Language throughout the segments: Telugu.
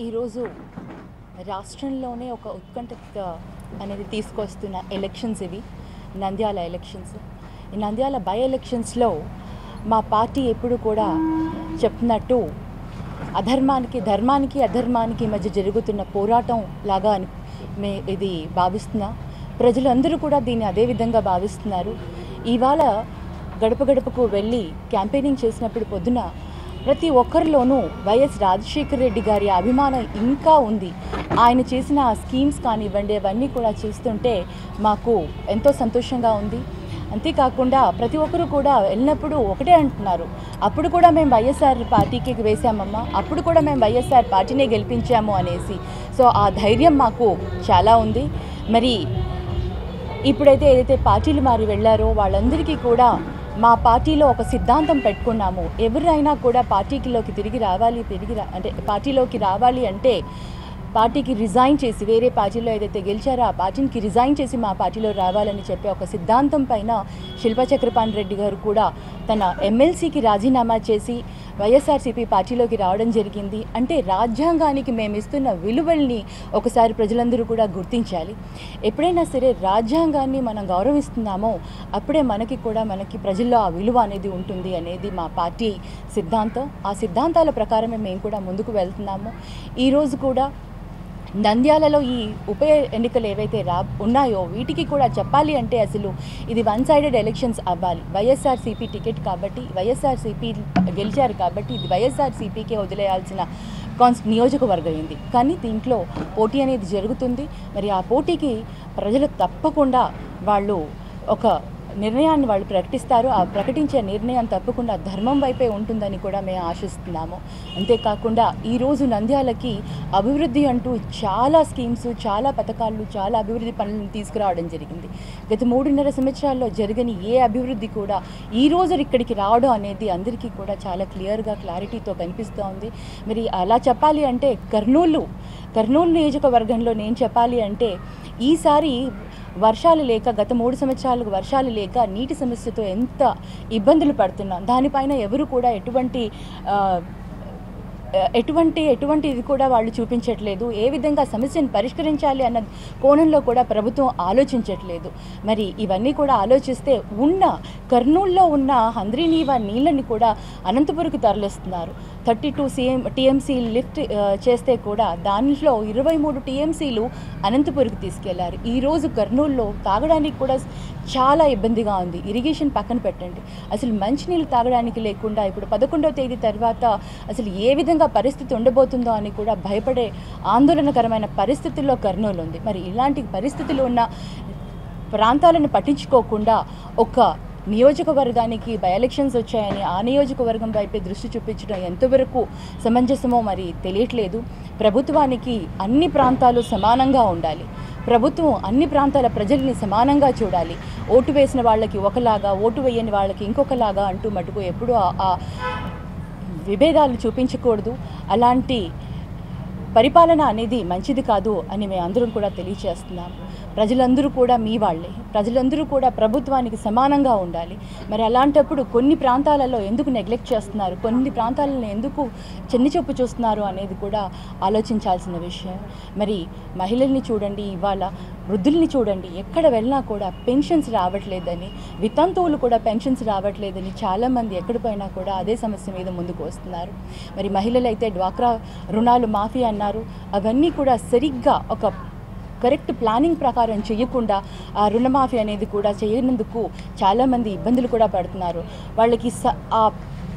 ఈరోజు రాష్ట్రంలోనే ఒక ఉత్కంఠత అనేది తీసుకొస్తున్న ఎలక్షన్స్ ఇవి నంద్యాల ఎలక్షన్స్. ఈ నంద్యాల బై ఎలక్షన్స్లో మా పార్టీ ఎప్పుడు కూడా చెప్తున్నట్టు ధర్మానికి అధర్మానికి మధ్య జరుగుతున్న పోరాటం లాగా ఇది భావిస్తున్నా. ప్రజలందరూ కూడా దీన్ని అదే విధంగా భావిస్తున్నారు. ఇవాళ గడప గడపకు వెళ్ళి క్యాంపెయినింగ్ చేసినప్పుడు పొద్దున ప్రతి ఒక్కరిలోనూ వైఎస్ రాజశేఖర రెడ్డి గారి అభిమానం ఇంకా ఉంది. ఆయన చేసిన స్కీమ్స్ కానివ్వండి అవన్నీ కూడా చూస్తుంటే మాకు ఎంతో సంతోషంగా ఉంది. అంతేకాకుండా ప్రతి ఒక్కరు కూడా వెళ్ళినప్పుడు ఒకటే అంటున్నారు, అప్పుడు కూడా మేము వైఎస్ఆర్ పార్టీకి వేసామమ్మా, అప్పుడు కూడా మేము వైఎస్ఆర్ పార్టీనే గెలిపించాము అనేసి. సో ఆ ధైర్యం మాకు చాలా ఉంది. మరి ఇప్పుడైతే ఏదైతే పార్టీలు మారి వెళ్ళారో వాళ్ళందరికీ కూడా మా పార్టీలో ఒక సిద్ధాంతం పెట్టుకున్నాము. ఎవరైనా కూడా పార్టీలోకి రావాలి అంటే పార్టీకి రిజైన్ చేసి వేరే పార్టీలో ఏదైతే గెలిచారో ఆ పార్టీకి రిజైన్ చేసి మా పార్టీలో రావాలని చెప్పి ఒక సిద్ధాంతం పైన శిల్పా చక్రపాణి రెడ్డి గారు కూడా తన ఎమ్మెల్సీకి రాజీనామా చేసి వైఎస్ఆర్సీపీ పార్టీలోకి రావడం జరిగింది. అంటే రాజ్యాంగానికి మేము ఇస్తున్న విలువల్ని ఒకసారి ప్రజలందరూ కూడా గుర్తించాలి. ఎప్పుడైనా సరే రాజ్యాంగాన్ని మనం గౌరవిస్తున్నామో అప్పుడే మనకి ప్రజల్లో ఆ విలువ అనేది ఉంటుంది అనేది మా పార్టీ సిద్ధాంతం. ఆ సిద్ధాంతాల ప్రకారమే మేము కూడా ముందుకు వెళ్తున్నాము. ఈరోజు కూడా నంద్యాలలో ఈ ఉప ఎన్నికలు ఏవైతే ఉన్నాయో వీటికి కూడా చెప్పాలి అంటే అసలు ఇది వన్ సైడెడ్ ఎలక్షన్స్ అవ్వాలి. వైఎస్ఆర్సీపీ టికెట్ కాబట్టి వైఎస్ఆర్సీపీ గెలిచారు కాబట్టి ఇది వైఎస్ఆర్సీపీకే వదిలేయాల్సిన నియోజకవర్గం అయింది. కానీ దీంట్లో పోటీ అనేది జరుగుతుంది. మరి ఆ పోటీకి ప్రజలు తప్పకుండా వాళ్ళు ఒక నిర్ణయాన్ని వాళ్ళు ప్రకటిస్తారు. ఆ ప్రకటించే నిర్ణయం తప్పకుండా ధర్మం వైపే ఉంటుందని కూడా మేము ఆశిస్తున్నాము. అంతేకాకుండా ఈరోజు నంద్యాలకి అభివృద్ధి అంటూ చాలా స్కీమ్స్, చాలా పథకాలు, చాలా అభివృద్ధి పనులను తీసుకురావడం జరిగింది. గత 3.5 సంవత్సరాల్లో జరగని ఏ అభివృద్ధి కూడా ఈరోజు ఇక్కడికి రావడం అనేది అందరికీ కూడా చాలా క్లారిటీతో కనిపిస్తూ ఉంది. మరి అలా చెప్పాలి అంటే కర్నూలు నియోజకవర్గంలో నేను చెప్పాలి అంటే ఈసారి వర్షాలు లేక గత 3 సంవత్సరాలకు వర్షాలు లేక నీటి సమస్యతో ఎంత ఇబ్బందులు పడుతున్నాం. దానిపైన ఎవరు కూడా ఎటువంటి ఇది కూడా వాళ్ళు చూపించట్లేదు. ఏ విధంగా సమస్యను పరిష్కరించాలి అన్న కోణంలో కూడా ప్రభుత్వం ఆలోచించట్లేదు. మరి ఇవన్నీ కూడా ఆలోచిస్తే కర్నూలులో ఉన్న హంద్రీనీవా నీళ్ళని కూడా అనంతపురంకి తరలిస్తున్నారు. 32 టీఎంసీ లిఫ్ట్ చేస్తే కూడా దానిలో 23 టీఎంసీలు అనంతపురంకి తీసుకెళ్లారు. ఈరోజు కర్నూలులో తాగడానికి కూడా చాలా ఇబ్బందిగా ఉంది. ఇరిగేషన్ పక్కన పెట్టండి, అసలు మంచినీళ్ళు తాగడానికి లేకుండా ఇప్పుడు 11వ తేదీ తర్వాత అసలు ఏ విధంగా పరిస్థితి ఉండబోతుందో అని కూడా భయపడే ఆందోళనకరమైన పరిస్థితుల్లో కర్నూలు ఉంది. మరి ఇలాంటి పరిస్థితులు ఉన్న ప్రాంతాలను పట్టించుకోకుండా ఒక నియోజకవర్గానికి బై ఎలక్షన్స్ వచ్చాయని ఆ నియోజకవర్గం వైపే దృష్టి చూపించడం ఎంతవరకు సమంజసమో మరి తెలియట్లేదు. ప్రభుత్వానికి అన్ని ప్రాంతాలు సమానంగా ఉండాలి. ప్రభుత్వం అన్ని ప్రాంతాల ప్రజల్ని సమానంగా చూడాలి. ఓటు వేసిన వాళ్ళకి ఒకలాగా, ఓటు వేయని వాళ్ళకి ఇంకొకలాగా అంటూ మటుకు ఎప్పుడూ ఆ విభేదాలు చూపించకూడదు. అలాంటి పరిపాలన అనేది మంచిది కాదు అని మేము అందరం కూడా తెలియచేస్తున్నాము. ప్రజలందరూ కూడా మీ వాళ్ళే, ప్రజలందరూ కూడా ప్రభుత్వానికి సమానంగా ఉండాలి. మరి అలాంటప్పుడు కొన్ని ప్రాంతాలలో ఎందుకు నెగ్లెక్ట్ చేస్తున్నారు, కొన్ని ప్రాంతాలను ఎందుకు చెన్నిచొప్పు చూస్తున్నారు అనేది కూడా ఆలోచించాల్సిన విషయం. మరి మహిళల్ని చూడండి, ఇవాళ వృద్ధుల్ని చూడండి, ఎక్కడ వెళ్ళినా కూడా పెన్షన్స్ రావట్లేదని, వితంతువులు కూడా పెన్షన్స్ రావట్లేదని చాలామంది ఎక్కడిపోయినా కూడా అదే సమస్య మీద ముందుకు వస్తున్నారు. మరి మహిళలైతే డ్వాక్రా రుణాలు మాఫీ అన్నారు, అవన్నీ కూడా సరిగ్గా ఒక కరెక్ట్ ప్లానింగ్ ప్రకారం చేయకుండా ఆ రుణమాఫీ అనేది కూడా చేయనందుకు చాలామంది ఇబ్బందులు కూడా పడుతున్నారు. వాళ్ళకి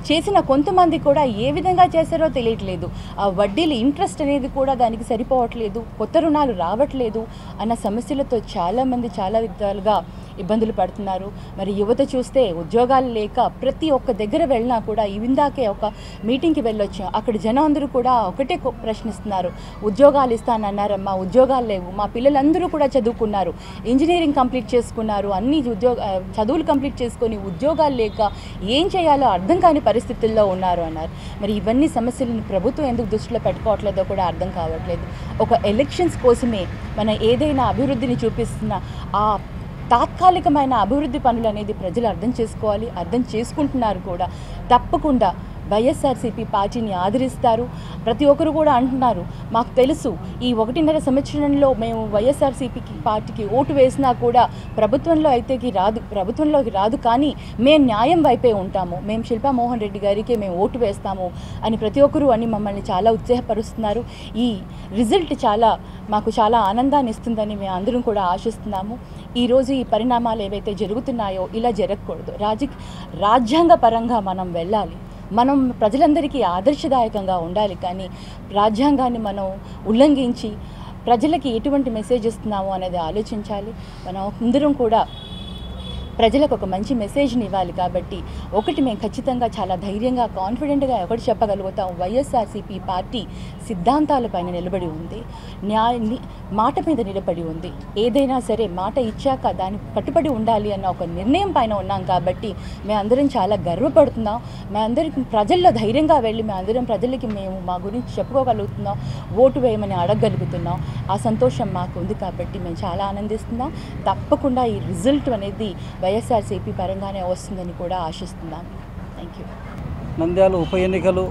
చేసిన కొంతమంది కూడా ఏ విధంగా చేశారో తెలియట్లేదు. ఆ వడ్డీలు ఇంట్రెస్ట్ అనేది కూడా దానికి సరిపోవట్లేదు, కొత్త రుణాలు రావట్లేదు అన్న సమస్యలతో చాలామంది చాలా విధాలుగా ఇబ్బందులు పడుతున్నారు. మరి యువత చూస్తే ఉద్యోగాలు లేక ప్రతి ఒక్క దగ్గర వెళ్ళినా కూడా ఇందాకే ఒక మీటింగ్కి వెళ్ళొచ్చాం, అక్కడ జనం అందరూ కూడా ఒకటే ప్రశ్నిస్తున్నారు, ఉద్యోగాలు ఇస్తానన్నారమ్మా, ఉద్యోగాలు లేవు. మా పిల్లలందరూ కూడా చదువుకున్నారు, ఇంజనీరింగ్ కంప్లీట్ చేసుకున్నారు, అన్ని చదువులు కంప్లీట్ చేసుకొని ఉద్యోగాలు లేక ఏం చేయాలో అర్థం కాని పరిస్థితుల్లో ఉన్నారు అన్నారు. మరి ఇవన్నీ సమస్యలను ప్రభుత్వం ఎందుకు దృష్టిలో పెట్టుకోవట్లేదో కూడా అర్థం కావట్లేదు. ఒక ఎలక్షన్స్ కోసమే మనం ఏదైనా అభివృద్ధిని చూపిస్తున్న ఆ తాత్కాలికమైన అభివృద్ధి పనులు అనేది ప్రజలు అర్థం చేసుకోవాలి, అర్థం చేసుకుంటున్నారు కూడా. తప్పకుండా వైఎస్ఆర్సీపీ పార్టీని ఆదరిస్తారు. ప్రతి ఒక్కరు కూడా అంటున్నారు, మాకు తెలుసు ఈ 1.5 సంవత్సరంలో మేము వైఎస్ఆర్సీపీకి పార్టీకి ఓటు వేసినా కూడా ప్రభుత్వంలోకి రాదు కానీ మేము న్యాయం వైపే ఉంటాము, మేము శిల్పా మోహన్ రెడ్డి గారికి మేము ఓటు వేస్తాము అని ప్రతి ఒక్కరు అని మమ్మల్ని చాలా ఉత్సాహపరుస్తున్నారు. ఈ రిజల్ట్ మాకు చాలా ఆనందాన్ని ఇస్తుందని మేము అందరం కూడా ఆశిస్తున్నాము. ఈరోజు ఈ పరిణామాలు ఏవైతే జరుగుతున్నాయో ఇలా జరగకూడదు. రాజ్యాంగ పరంగా మనం వెళ్ళాలి, మనం ప్రజలందరికీ ఆదర్శదాయకంగా ఉండాలి. కానీ రాజ్యాంగాన్ని మనం ఉల్లంఘించి ప్రజలకి ఎటువంటి మెసేజ్ ఇస్తున్నామో అనేది ఆలోచించాలి. మనం అందరం కూడా ప్రజలకు ఒక మంచి మెసేజ్ని ఇవ్వాలి. కాబట్టి ఒకటి మేము ఖచ్చితంగా చాలా ధైర్యంగా కాన్ఫిడెంట్గా ఒకటి చెప్పగలుగుతాం, వైఎస్ఆర్సీపీ పార్టీ సిద్ధాంతాలపైన నిలబడి ఉంది, మాట మీద నిలబడి ఉంది. ఏదైనా సరే మాట ఇచ్చాక దానికి కట్టుబడి ఉండాలి అన్న ఒక నిర్ణయం పైన ఉన్నాం. కాబట్టి మేమందరం చాలా గర్వపడుతున్నాం. మేమందరికి ప్రజల్లో ధైర్యంగా వెళ్ళి మేమందరం ప్రజలకి మేము మా గురించి చెప్పుకోగలుగుతున్నాం, ఓటు వేయమని అడగగలుగుతున్నాం. ఆ సంతోషం మాకు ఉంది. కాబట్టి మేము చాలా ఆనందిస్తున్నాం. తప్పకుండా ఈ రిజల్ట్ అనేది వైఎస్ఆర్సీపీ పరంగానే వస్తుందని కూడా ఆశిస్తున్నాం. Thank you. నంద్యాల ఉప ఎన్నికలు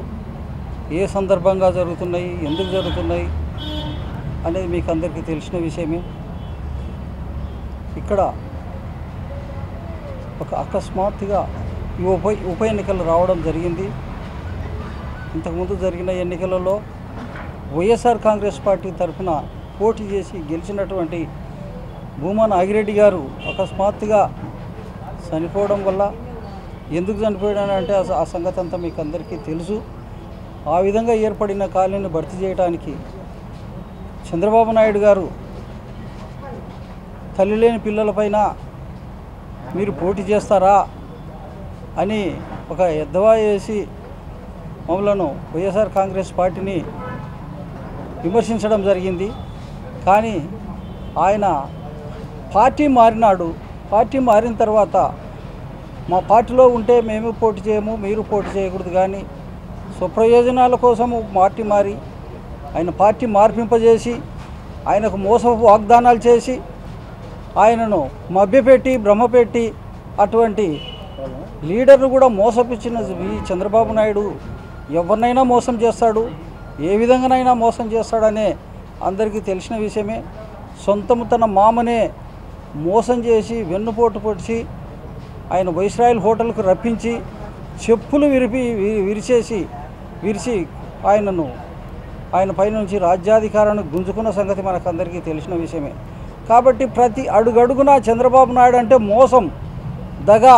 ఏ సందర్భంగా జరుగుతున్నాయి, ఎందుకు జరుగుతున్నాయి అనేది మీకు అందరికీ తెలిసిన విషయమే. ఇక్కడ ఒక అకస్మాత్తుగా ఈ ఉప ఎన్నికలు రావడం జరిగింది. ఇంతకుముందు జరిగిన ఎన్నికలలో వైఎస్ఆర్ కాంగ్రెస్ పార్టీ తరఫున పోటీ చేసి గెలిచినటువంటి భూమా నాగిరెడ్డి గారు అకస్మాత్తుగా చనిపోవడం వల్ల, ఎందుకు చనిపోయాడంటే ఆ సంగతి అంతా మీకు అందరికీ తెలుసు. ఆ విధంగా ఏర్పడిన ఖాళీని భర్తీ చేయడానికి చంద్రబాబు నాయుడు గారు తల్లి లేని పిల్లలపైన మీరు పోటీ చేస్తారా అని ఒక ఎద్దవా వేసి మమ్మలను వైఎస్ఆర్ కాంగ్రెస్ పార్టీని విమర్శించడం జరిగింది. కానీ ఆయన పార్టీ మారినాడు. పార్టీ మారిన తర్వాత మా పార్టీలో ఉంటే మేము పోటీ చేయము, మీరు పోటీ చేయకూడదు, కానీ స్వప్రయోజనాల కోసము పార్టీ మారి ఆయన పార్టీ మార్పింపజేసి ఆయనకు మోసపు వాగ్దానాలు చేసి ఆయనను మభ్యపెట్టి భ్రమపెట్టి అటువంటి లీడర్ను కూడా మోసపించిన ఈ చంద్రబాబు నాయుడు ఎవరినైనా మోసం చేస్తాడు, ఏ విధంగానైనా మోసం చేస్తాడనే అందరికీ తెలిసిన విషయమే. సొంతము తన మామనే మోసం చేసి వెన్నుపోటు పొడిచి ఆయన వైస్రాయల్ హోటల్కు రప్పించి చెప్పులు విరిచి ఆయన పైనుంచి రాజ్యాధికారాన్ని గుంజుకున్న సంగతి మనకందరికీ తెలిసిన విషయమే. కాబట్టి ప్రతి అడుగడుగునా చంద్రబాబు నాయుడు అంటే మోసం, దగా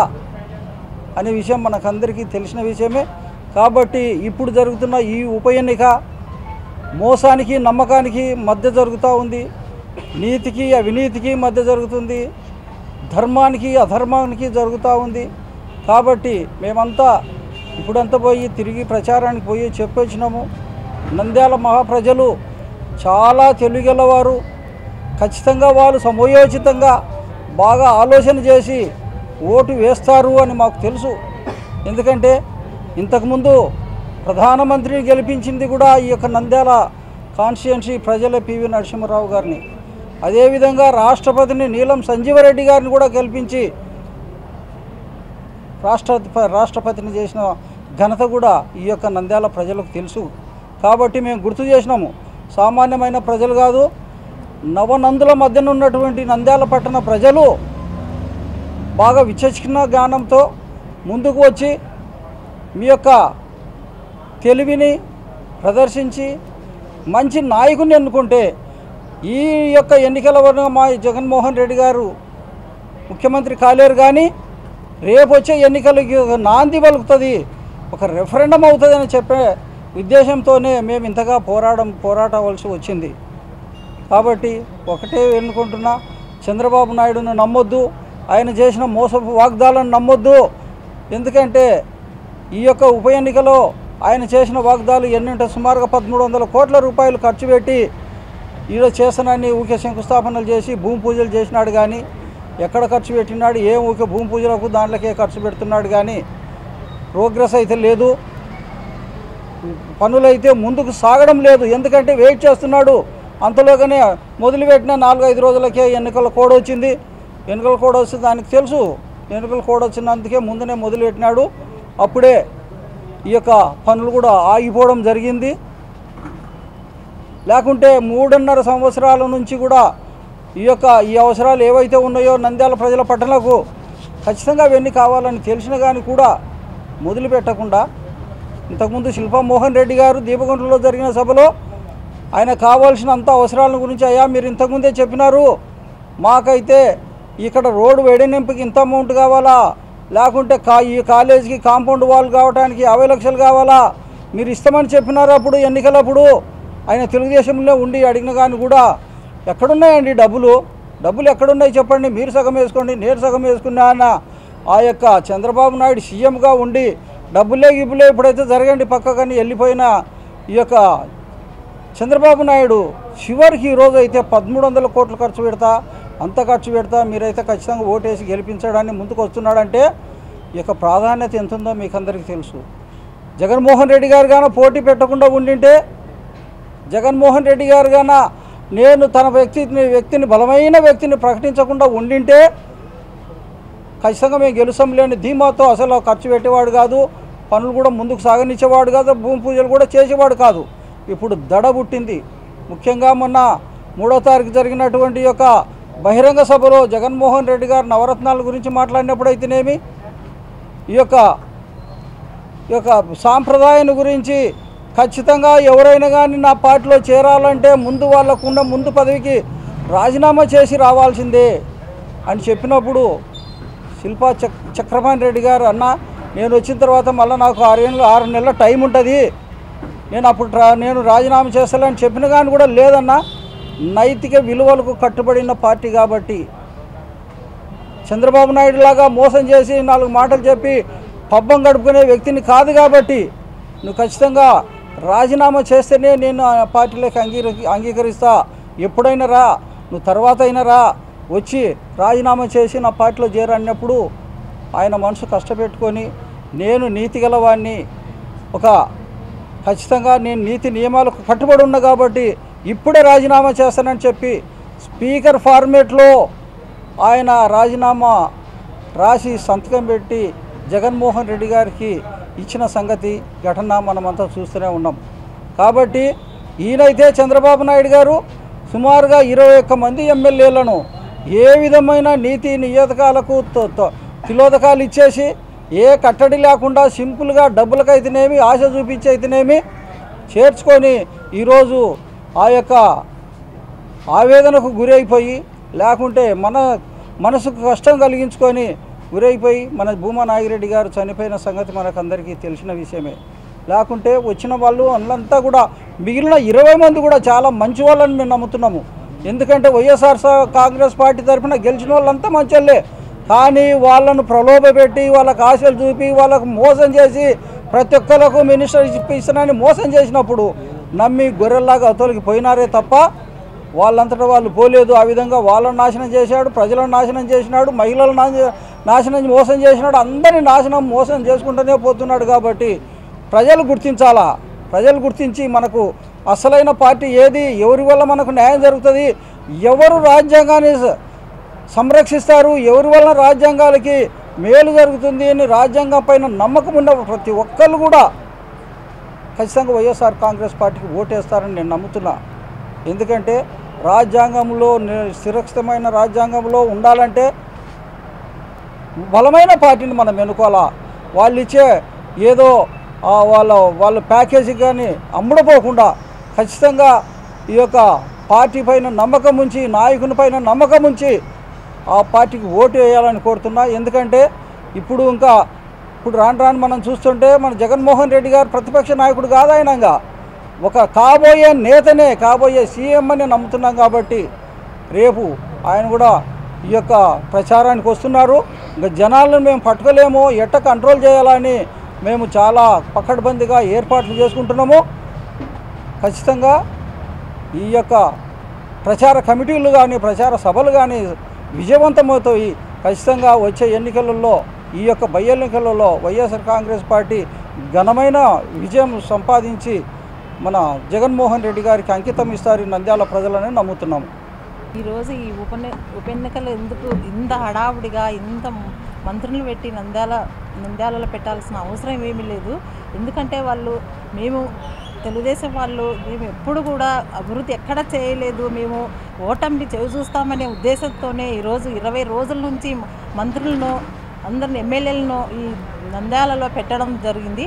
అనే విషయం మనకందరికీ తెలిసిన విషయమే. కాబట్టి ఇప్పుడు జరుగుతున్న ఈ ఉప ఎన్నిక మోసానికి నమ్మకానికి మధ్య జరుగుతూ ఉంది, నీతికి అవినీతికి మధ్య జరుగుతుంది, ధర్మానికి అధర్మానికి జరుగుతూ ఉంది. కాబట్టి మేమంతా ఇప్పుడంతా తిరిగి ప్రచారానికి పోయి చెప్పొచ్చినాము. నంద్యాల మహాప్రజలు చాలా తెలివిగలవారు. ఖచ్చితంగా వాళ్ళు సమయోచితంగా బాగా ఆలోచన చేసి ఓటు వేస్తారు అని మాకు తెలుసు. ఎందుకంటే ఇంతకుముందు ప్రధానమంత్రిని గెలిపించింది కూడా ఈ యొక్క నంద్యాల కాన్స్టిట్యుయెన్సీ ప్రజల పివి నరసింహారావు గారిని. అదేవిధంగా రాష్ట్రపతిని నీలం సంజీవరెడ్డి గారిని కూడా గెలిపించి రాష్ట్రపతిని చేసిన ఘనత కూడా ఈ యొక్క నంద్యాల ప్రజలకు తెలుసు. కాబట్టి మేము గుర్తు చేసినాము, సామాన్యమైన ప్రజలు కాదు, నవనందుల మధ్యన ఉన్నటువంటి నంద్యాల పట్టణ ప్రజలు బాగా విచక్షణ జ్ఞానంతో ముందుకు వచ్చి మీ యొక్క తెలివిని ప్రదర్శించి మంచి నాయకుని ఎన్నుకుంటే ఈ యొక్క ఎన్నికల వల్ల మా జగన్మోహన్ రెడ్డి గారు ముఖ్యమంత్రి కాలేరు, కానీ రేపు వచ్చే ఎన్నికలకి నాంది పలుకుతుంది, ఒక రెఫరెండం అవుతుందని చెప్పే ఉద్దేశంతోనే మేము ఇంతగా పోరాటవలసి వచ్చింది. కాబట్టి ఒకటే ఎన్నుకుంటున్నా, చంద్రబాబు నాయుడును నమ్మొద్దు, ఆయన చేసిన మోసపు వాగ్దానాలను నమ్మొద్దు. ఎందుకంటే ఈ యొక్క ఉప ఎన్నికలో ఆయన చేసిన వాగ్దానాలు ఎన్నింటే సుమారుగా 1300 కోట్ల రూపాయలు ఖర్చు పెట్టి ఈడ చేస్తానని ఊకే శంకుస్థాపనలు చేసి భూమి పూజలు చేసినాడు. కానీ ఎక్కడ ఖర్చు పెట్టినాడు, ఏం ఊకే భూమి పూజలకు దాంట్లోకే ఖర్చు పెడుతున్నాడు, కానీ ప్రోగ్రెస్ అయితే లేదు, పనులైతే ముందుకు సాగడం లేదు. ఎందుకంటే వెయిట్ చేస్తున్నాడు. అంతలోగానే మొదలుపెట్టిన 4-5 రోజులకే ఎన్నికల కోడ్ వచ్చింది. ఎన్నికల కోడ్ వస్తే దానికి తెలుసు, ఎన్నికల కోడ్ వచ్చినందుకే ముందునే మొదలుపెట్టినాడు. అప్పుడే ఈ యొక్క పనులు కూడా ఆగిపోవడం జరిగింది. లేకుంటే 3.5 సంవత్సరాల నుంచి కూడా ఈ అవసరాలు ఏవైతే ఉన్నాయో నంద్యాల ప్రజల పట్టణకు ఖచ్చితంగా అవన్నీ కావాలని తెలిసిన కానీ కూడా మొదలుపెట్టకుండా ఇంతకుముందు శిల్పా మోహన్ రెడ్డి గారు దీపగుంటలో జరిగిన సభలో ఆయన కావాల్సినంత అవసరాల గురించి అయ్యా మీరు ఇంతకుముందే చెప్పినారు, మాకైతే ఇక్కడ రోడ్డు వెడనింపుకి ఇంత అమౌంట్ కావాలా, లేకుంటే ఈ కాలేజీకి కాంపౌండ్ వాల్ కావడానికి 50 లక్షలు కావాలా, మీరు ఇస్తామని చెప్పినారు అప్పుడు ఎన్నికలప్పుడు. ఆయన తెలుగుదేశంలో ఉండి అడిగిన కానీ కూడా ఎక్కడున్నాయండి డబ్బులు ఎక్కడున్నాయి చెప్పండి, మీరు సగం వేసుకోండి నేను సగం వేసుకున్నా అన్న ఆ యొక్క చంద్రబాబు నాయుడు సీఎంగా ఉండి డబ్బులే ఇప్పుడైతే జరగండి పక్కకని వెళ్ళిపోయిన ఈ యొక్క చంద్రబాబు నాయుడు చివరికి ఈరోజు అయితే 1300 కోట్లు ఖర్చు పెడతా మీరైతే ఖచ్చితంగా ఓటేసి గెలిపించడాన్ని ముందుకు వస్తున్నాడంటే ఈ యొక్క ప్రాధాన్యత ఎంత ఉందో మీకు అందరికీ తెలుసు. జగన్మోహన్ రెడ్డి గారు గాన పోటీ పెట్టకుండా ఉండింటే, జగన్మోహన్ రెడ్డి గారు గాన నేను తన వ్యక్తిని బలమైన వ్యక్తిని ప్రకటించకుండా ఉండింటే ఖచ్చితంగా మేము గెలుస్తాంలేని ధీమాతో అసలు ఖర్చు పెట్టేవాడు కాదు, పనులు కూడా ముందుకు సాగనిచ్చేవాడు కాదు, భూమి పూజలు కూడా చేసేవాడు కాదు. ఇప్పుడు దడ పుట్టింది. ముఖ్యంగా మొన్న 3వ తారీఖు జరిగినటువంటి యొక్క బహిరంగ సభలో జగన్మోహన్ రెడ్డి గారు నవరత్నాల గురించి మాట్లాడినప్పుడు అయితేనేమి, ఈ యొక్క సాంప్రదాయాన్ని గురించి ఖచ్చితంగా ఎవరైనా కానీ నా పార్టీలో చేరాలంటే వాళ్ళకున్న ముందు పదవికి రాజీనామా చేసి రావాల్సిందే అని చెప్పినప్పుడు శిల్పా చక్రపాణి రెడ్డి గారు అన్న నేను వచ్చిన తర్వాత మళ్ళీ నాకు 6 నెలల టైం ఉంటుంది, నేను రాజీనామా చేస్తానని చెప్పిన కానీ కూడా లేదన్నా. నైతిక విలువలకు కట్టుబడిన పార్టీ కాబట్టి, చంద్రబాబు నాయుడు లాగా మోసం చేసి 4 మాటలు చెప్పి పబ్బం గడుపుకునే వ్యక్తిని కాదు కాబట్టి నువ్వు ఖచ్చితంగా రాజీనామా చేస్తేనే నేను ఆ పార్టీలోకి అంగీకరిస్తా, ఎప్పుడైనా రా, నువ్వు తర్వాత అయినా రా, వచ్చి రాజీనామా చేసి నా పార్టీలో చేరన్నప్పుడు ఆయన మనసు కష్టపెట్టుకొని నేను నీతి గలవాడిని, ఖచ్చితంగా నేను నీతి నియమాలకు కట్టుబడి ఉన్నా కాబట్టి ఇప్పుడే రాజీనామా చేస్తానని చెప్పి స్పీకర్ ఫార్మేట్లో ఆయన రాజీనామా రాసి సంతకం పెట్టి జగన్మోహన్ రెడ్డి గారికి ఇచ్చిన సంగతి ఘటన మనమంతా చూస్తూనే ఉన్నాం. కాబట్టి ఈయనైతే చంద్రబాబు నాయుడు గారు సుమారుగా 21 మంది ఎమ్మెల్యేలను ఏ విధమైన నీతి నియోజకాలకు తిలోదకాలు ఇచ్చేసి ఏ కట్టడి లేకుండా సింపుల్గా డబ్బులకైతేనేమి ఆశ చూపించి అయితేనేమి చేర్చుకొని ఈరోజు ఆ యొక్క ఆవేదనకు గురైపోయి, లేకుంటే మనసుకు కష్టం కలిగించుకొని గురైపోయి మన భూమా నాగిరెడ్డి గారు చనిపోయిన సంగతి మనకందరికీ తెలిసిన విషయమే. లేకుంటే వచ్చిన వాళ్ళు వాళ్ళంతా కూడా మిగిలిన 20 మంది కూడా చాలా మంచి వాళ్ళని మేము నమ్ముతున్నాము. ఎందుకంటే వైఎస్ఆర్ కాంగ్రెస్ పార్టీ తరఫున గెలిచిన వాళ్ళంతా మంచోళ్ళే, కానీ వాళ్ళను ప్రలోభపెట్టి వాళ్ళకు ఆశలు చూపి వాళ్ళకు మోసం చేసి ప్రతి ఒక్కరికి మినిస్టర్ ఇస్తానని మోసం చేసినప్పుడు నమ్మి గొర్రెల్లాగా అతోలికి పోయినారే తప్ప వాళ్ళంతటా వాళ్ళు పోలేదు. ఆ విధంగా వాళ్ళని నాశనం చేశాడు, ప్రజలను నాశనం చేసినాడు, మహిళలను నాశనం మోసం చేసినాడు, అందరినీ మోసం చేసుకుంటూనే పోతున్నాడు. కాబట్టి ప్రజలు గుర్తించాలా, ప్రజలు గుర్తించి మనకు అసలైన పార్టీ ఏది, ఎవరి వల్ల మనకు న్యాయం జరుగుతుంది, ఎవరు రాజ్యాంగాన్ని సంరక్షిస్తారు, ఎవరి వలన రాజ్యాంగాలకి మేలు జరుగుతుంది అని రాజ్యాంగం పైన నమ్మకం ఉన్న ప్రతి ఒక్కళ్ళు కూడా ఖచ్చితంగా వైఎస్ఆర్ కాంగ్రెస్ పార్టీకి ఓటేస్తారని నేను నమ్ముతున్నా. ఎందుకంటే రాజ్యాంగంలో సురక్షితమైన రాజ్యాంగంలో ఉండాలంటే బలమైన పార్టీని మనం ఎన్నుకోవాలా. వాళ్ళు ఇచ్చే ఏదో వాళ్ళ ప్యాకేజీ కానీ అమ్ముడుపోకుండా ఖచ్చితంగా ఈ యొక్క పార్టీ పైన నమ్మకం ఉంచి, నాయకుని పైన నమ్మకం ఉంచి ఆ పార్టీకి ఓటు వేయాలని కోరుతున్నా. ఎందుకంటే ఇప్పుడు రాను మనం చూస్తుంటే మన జగన్మోహన్ రెడ్డి గారు ప్రతిపక్ష నాయకుడు కాదు, ఆయనంగా ఒక కాబోయే నేతనే, కాబోయే సీఎం అని నమ్ముతున్నాం. కాబట్టి రేపు ఆయన కూడా ఈ యొక్క ప్రచారానికి వస్తున్నారు. ఇంకా జనాలను మేము పట్టుకోలేము, ఎట్ట కంట్రోల్ చేయాలని మేము చాలా పకడ్బందీగా ఏర్పాట్లు చేసుకుంటున్నాము. ఖచ్చితంగా ఈ యొక్క ప్రచార కమిటీలు కానీ ప్రచార సభలు కానీ విజయవంతమవుతాయి. ఖచ్చితంగా వచ్చే ఎన్నికలలో ఈ యొక్క బై ఎన్నికలలో వైఎస్ఆర్ కాంగ్రెస్ పార్టీ ఘనమైన విజయం సంపాదించి మన జగన్మోహన్ రెడ్డి గారికి అంకితం ఇస్తారు నంద్యాల ప్రజలని నమ్ముతున్నాము. ఈరోజు ఈ ఉప ఎన్నికలు ఎందుకు ఇంత హడావుడిగా ఇంత మంత్రులను పెట్టి నంద్యాలలో పెట్టాల్సిన అవసరం ఏమీ లేదు. ఎందుకంటే మేము తెలుగుదేశం మేము ఎప్పుడు కూడా అభివృద్ధి ఎక్కడ చేయలేదు. మేము ఓటమిని చూస్తామనే ఉద్దేశంతోనే ఈరోజు 20 రోజుల నుంచి మంత్రులను అందరిని ఎమ్మెల్యేలను ఈ నంద్యాలలో పెట్టడం జరిగింది.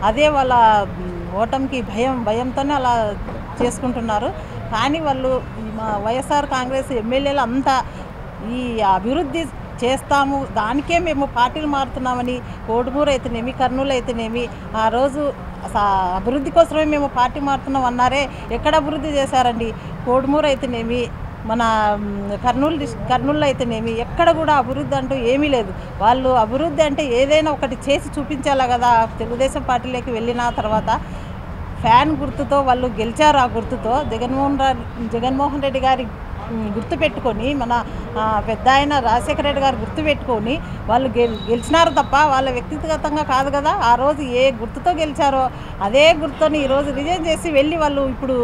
అదే వాళ్ళ ఓటమికి భయంతోనే అలా చేసుకుంటున్నారు. కానీ మా వైఎస్ఆర్ కాంగ్రెస్ ఎమ్మెల్యేలు అంతా ఈ అభివృద్ధి చేస్తాము, దానికే మేము పార్టీలు మారుతున్నామని కోడుమూరు అయితేనేమి, కర్నూలు అయితేనేమి ఆ రోజు అభివృద్ధి కోసమే మేము పార్టీ మారుతున్నాం అన్నారే. ఎక్కడ అభివృద్ధి చేశారండి? కోడుమూరు అయితేనేమి, మన కర్నూలు అయితేనేమి ఎక్కడ కూడా అభివృద్ధి అంటూ ఏమీ లేదు. వాళ్ళు అభివృద్ధి అంటే ఏదైనా ఒకటి చేసి చూపించాలా కదా. తెలుగుదేశం పార్టీలోకి వెళ్ళిన తర్వాత ఫ్యాన్ గుర్తుతో వాళ్ళు గెలిచారు. ఆ గుర్తుతో జగన్మోహన్ రెడ్డి గారి గుర్తు పెట్టుకొని, మన పెద్ద ఆయన రాజశేఖర రెడ్డి గారు గుర్తు పెట్టుకొని వాళ్ళు గెలిచినారు తప్ప వాళ్ళ వ్యక్తిగతంగా కాదు కదా. ఆ రోజు ఏ గుర్తుతో గెలిచారో అదే గుర్తుని ఈరోజు రిజైన్ చేసి వెళ్ళి వాళ్ళు ఇప్పుడు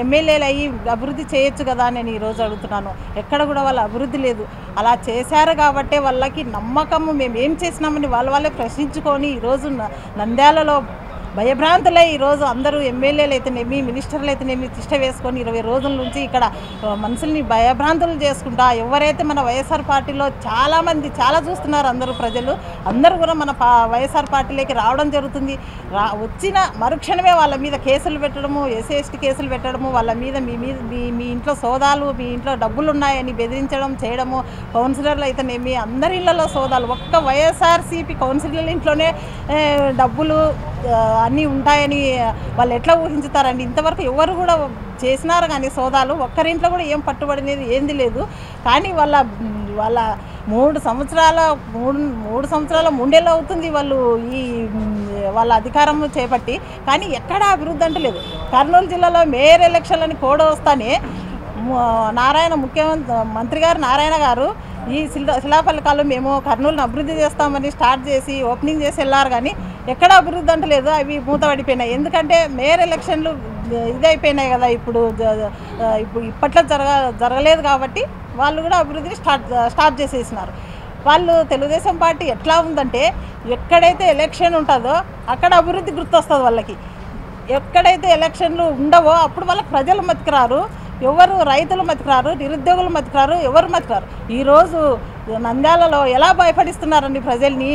ఎమ్మెల్యేలు అయ్యి అభివృద్ధి చేయొచ్చు కదా. నేను ఈరోజు అడుగుతున్నాను. ఎక్కడ కూడా వాళ్ళ అభివృద్ధి లేదు. అలా చేశారు కాబట్టి వాళ్ళకి నమ్మకము మేము ఏం చేసినామని వాళ్ళే ప్రశ్నించుకొని ఈరోజు నంద్యాలలో భయభ్రాంతులై ఈరోజు అందరూ ఎమ్మెల్యేలు అయితేనేమి, మినిస్టర్లు అయితేనేమి తిష్ట వేసుకొని 20 రోజుల నుంచి ఇక్కడ మనుషుల్ని భయభ్రాంతులు చేసుకుంటా ఎవరైతే మన వైఎస్ఆర్ పార్టీలో చాలామంది చాలా చూస్తున్నారు. అందరూ కూడా మన వైఎస్ఆర్ పార్టీలోకి రావడం జరుగుతుంది. వచ్చిన మరుక్షణమే వాళ్ళ మీద కేసులు పెట్టడము, ఎస్సీ కేసులు పెట్టడము, వాళ్ళ మీద మీ ఇంట్లో సోదాలు, మీ ఇంట్లో డబ్బులు ఉన్నాయని బెదిరించడం చేయడము, కౌన్సిలర్లు అయితేనేమి అందరి ఇళ్లలో సోదాలు. ఒక్క వైఎస్ఆర్సీపీ కౌన్సిలర్ల ఇంట్లోనే డబ్బులు అన్నీ ఉంటాయని వాళ్ళు ఎట్లా ఊహించుతారండి? ఇంతవరకు ఎవరు కూడా చేసినారు కానీ సోదాలు ఒక్కరింట్లో కూడా ఏం పట్టుబడినది ఏంది లేదు. కానీ వాళ్ళ 3 సంవత్సరాల ముండేళ్ళు అవుతుంది వాళ్ళు వాళ్ళ అధికారం చేపట్టి, కానీ ఎక్కడా అభివృద్ధి అంటే లేదు. కర్నూలు జిల్లాలో మేయర్ ఎలక్షన్లని కోడ్ వస్తానే మంత్రి గారు నారాయణ గారు ఈ శిలాఫలకాలు మేము కర్నూలుని అభివృద్ధి చేస్తామని స్టార్ట్ చేసి ఓపెనింగ్ చేసి వెళ్ళారు. కానీ ఎక్కడ అభివృద్ధి అంటే లేదు. అవి మూతపడిపోయినాయి. ఎందుకంటే మేయర్ ఎలక్షన్లు ఇదైపోయినాయి కదా. ఇప్పుడు ఇప్పట్లో జరగలేదు కాబట్టి వాళ్ళు కూడా అభివృద్ధిని స్టార్ట్ చేసేసినారు. వాళ్ళు తెలుగుదేశం పార్టీ ఎట్లా ఉందంటే ఎక్కడైతే ఎలక్షన్ ఉంటుందో అక్కడ అభివృద్ధి గుర్తొస్తుంది వాళ్ళకి. ఎక్కడైతే ఎలక్షన్లు ఉండవో అప్పుడు వాళ్ళకి ప్రజలు మతికిరారు, ఎవరు రైతులు మతికిరారు, నిరుద్యోగులు మతికిరారు, ఎవరు మతికిరారు. ఈరోజు నంద్యాలలో ఎలా భయపడిస్తున్నారండి ప్రజల్ని.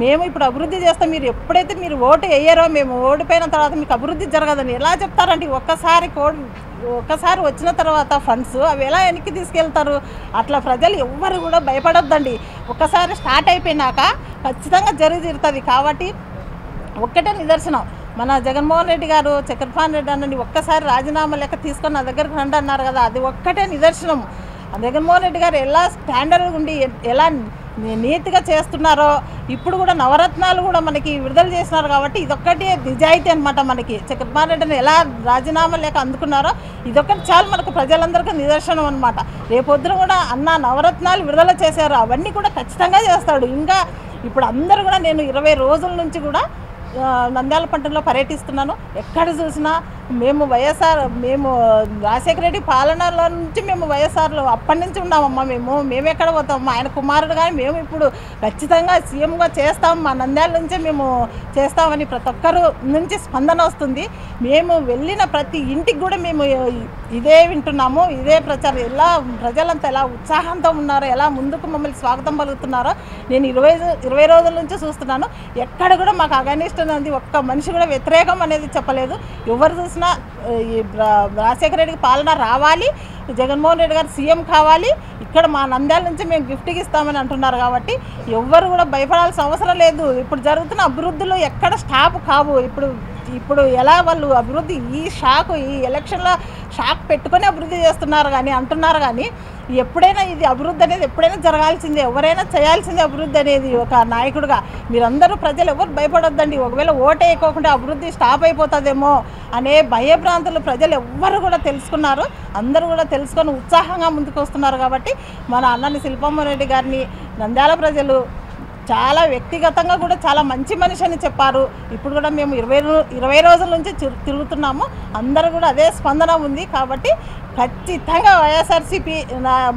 మేము ఇప్పుడు అభివృద్ధి చేస్తాం, మీరు ఎప్పుడైతే మీరు ఓటు వేయరో మేము ఓడిపోయిన తర్వాత మీకు అభివృద్ధి జరగదని ఎలా చెప్తారండి? ఒక్కసారి వచ్చిన తర్వాత ఫండ్స్ అవి ఎలా వెనక్కి తీసుకెళ్తారు? అట్లా ప్రజలు ఎవ్వరు కూడా భయపడొద్దండి. ఒక్కసారి స్టార్ట్ అయిపోయినాక ఖచ్చితంగా జరుగుతుంది. కాబట్టి ఒక్కటే నిదర్శనం, మన జగన్మోహన్ రెడ్డి గారు చక్రపాణి రెడ్డి అన్నని ఒక్కసారి రాజీనామా లెక్క తీసుకొని నా దగ్గరకు రండి అన్నారు కదా, అది ఒక్కటే నిదర్శనం. జగన్మోహన్ రెడ్డి గారు ఎలా స్టాండర్డ్గా ఉండి ఎలా నీతిగా చేస్తున్నారో, ఇప్పుడు కూడా నవరత్నాలు కూడా మనకి విడుదల చేస్తున్నారు కాబట్టి ఇదొక్కటి నిజాయితీ అనమాట. మనకి చక్రపాణి రెడ్డిని ఎలా రాజీనామా లేక అందుకున్నారో ఇదొక్కటి చాలు మనకు ప్రజలందరికీ నిదర్శనం అనమాట. రేపొద్దున కూడా అన్న నవరత్నాలు విడుదల చేశారు, అవన్నీ కూడా ఖచ్చితంగా చేస్తాడు. ఇంకా ఇప్పుడు అందరూ కూడా నేను 20 రోజుల నుంచి కూడా నంద్యాల పట్టణంలో పర్యటిస్తున్నాను. ఎక్కడ చూసినా మేము రాజశేఖర రెడ్డి పాలనలో నుంచి మేము వైఎస్ఆర్లో అప్పటి నుంచి ఉన్నామమ్మా. మేము ఎక్కడ పోతామమ్మా? ఆయన కుమారుడు కానీ మేము ఇప్పుడు ఖచ్చితంగా సీఎంగా చేస్తాం, మా నంద్యాల నుంచే మేము చేస్తామని ప్రతి ఒక్కరు నుంచి స్పందన వస్తుంది. మేము వెళ్ళిన ప్రతి ఇంటికి కూడా మేము ఇదే వింటున్నాము, ఇదే ప్రచారం. ఎలా ప్రజలంతా ఎలా ఉత్సాహంతో ఉన్నారో, ఎలా ముందుకు మమ్మల్ని స్వాగతం పలుకుతున్నారో నేను 20 రోజుల నుంచి చూస్తున్నాను. ఎక్కడ కూడా మాకు అగనిస్ట్ అనేది ఒక్క మనిషి కూడా వ్యతిరేకం అనేది చెప్పలేదు. ఎవరు చూసినా రాజశేఖర రెడ్డికి పాలన రావాలి, జగన్మోహన్ రెడ్డి గారు సీఎం కావాలి, ఇక్కడ మా నంద్యాల నుంచి మేము గిఫ్ట్కి ఇస్తామని అంటున్నారు. కాబట్టి ఎవ్వరు కూడా భయపడాల్సిన అవసరం లేదు. ఇప్పుడు జరుగుతున్న అభివృద్ధులు ఎక్కడ స్టాప్ కావు. ఇప్పుడు ఎలా వాళ్ళు అభివృద్ధి ఈ ఎలక్షన్లో షాక్ పెట్టుకొని అభివృద్ధి చేస్తున్నారు కానీ అంటున్నారు. కానీ ఎప్పుడైనా ఇది అభివృద్ధి అనేది ఎప్పుడైనా జరగాల్సిందే, ఎవరైనా చేయాల్సిందే అభివృద్ధి అనేది. ఒక నాయకుడిగా మీరందరూ ప్రజలు ఎవరు భయపడొద్దండి. ఒకవేళ ఓటు వేయకోకుండా అభివృద్ధి స్టాప్ అయిపోతుందేమో అనే భయభ్రాంతులు ప్రజలు ఎవ్వరు కూడా తెలుసుకున్నారు. అందరూ కూడా తెలుసుకొని ఉత్సాహంగా ముందుకు వస్తున్నారు. కాబట్టి మన అన్నని శిల్పమ్మ రెడ్డి గారిని నంద్యాల ప్రజలు చాలా వ్యక్తిగతంగా కూడా చాలా మంచి మనిషి అని చెప్పారు. ఇప్పుడు కూడా మేము 20 రోజుల నుంచి తిరుగుతున్నాము. అందరూ కూడా అదే స్పందన ఉంది. కాబట్టి ఖచ్చితంగా వైఎస్ఆర్సీపీ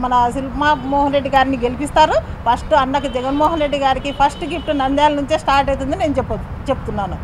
మన శిల్పా మోహన్ రెడ్డి గారిని గెలిపిస్తారు. ఫస్ట్ అన్నకు జగన్మోహన్ రెడ్డి గారికి ఫస్ట్ గిఫ్ట్ నంద్యాల నుంచే స్టార్ట్ అవుతుంది నేను చెప్తున్నాను.